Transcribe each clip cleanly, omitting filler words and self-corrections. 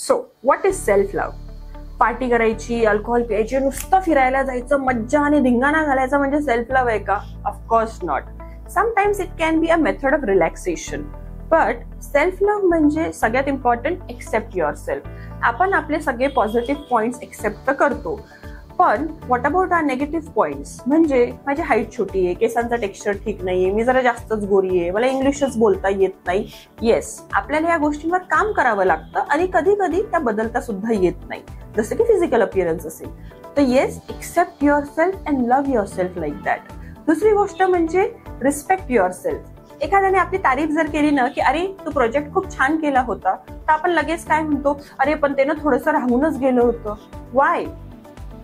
So what is self love? Party करायची, alcohol प्यायची, नुसतं फिरायला जायचं, मज्जा आणि धिंगाणा घालायचा म्हणजे सेल्फ लव्ह आहे का? Of course not. Sometimes it can be a method of relaxation. But self love म्हणजे सगळ्यात इम्पॉर्टंट एक्सेप्ट युअर सेल्फ. आपण आपले सगळे पॉझिटिव्ह पॉइंट्स एक्सेप्ट तर करतो, पण what about are negative points? म्हणजे माझी हाईट छोटी आहे, केसांचा टेक्स्चर ठीक नाहीये, मी जरा जास्तच गोरी आहे, मला इंग्लिशच बोलता येत नाही. येस, आपल्याला या गोष्टींवर काम करावं लागतं आणि कधी कधी त्या बदलता सुद्धा येत नाही, जसं की फिजिकल अपीअरन्स असेल. तर yes, accept yourself and love yourself like that. दुसरी गोष्ट म्हणजे रिस्पेक्ट युअर सेल्फ. एखाद्याने आपली तारीफ जर केली ना, की अरे तू प्रोजेक्ट खूप छान केला होता, तर आपण लगेच काय म्हणतो, अरे पण ते ना थोडंसं राहूनच गेलं होतं. वाय?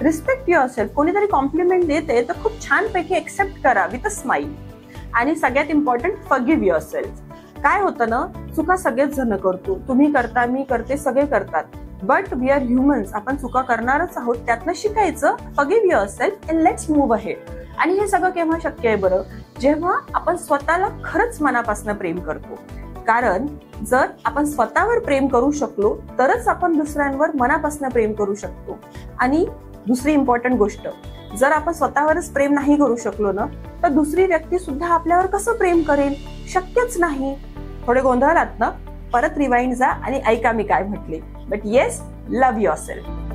Respect your self. कोणीतरी कॉम्प्लिमेंट देते तर खूप छानपैकी एक्सेप्ट करा विथ अ स्माइल. आणि सगळ्यात इम्पॉर्टंट, फॉरगिव्ह युअर सेल्फ. काय होतं ना, चुका सगळेच जण करतो, तुम्ही करता, मी करते, सगळे करतात. बट वी आर ह्युमन्स, आपण चुका करणारच आहोत, त्यातनं शिकायचं. Forgive your self and let's move ahead. आणि हे सगळं केव्हा शक्य आहे बरं? जेव्हा आपण स्वतःला खरंच मनापासून प्रेम करतो. कारण जर आपण स्वतःवर प्रेम करू शकलो तरच आपण दुसऱ्यांवर मनापासून प्रेम करू शकतो. आणि दुसरी इम्पॉर्टंट गोष्ट, जर आपण स्वतःवरच प्रेम नाही करू शकलो ना, तर दुसरी व्यक्ती सुद्धा आपल्यावर कसं प्रेम करेल? शक्यच नाही. थोडे गोंधळात ना? परत रिवाइंड जा आणि ऐका मी काय म्हटले. But yes, love your self.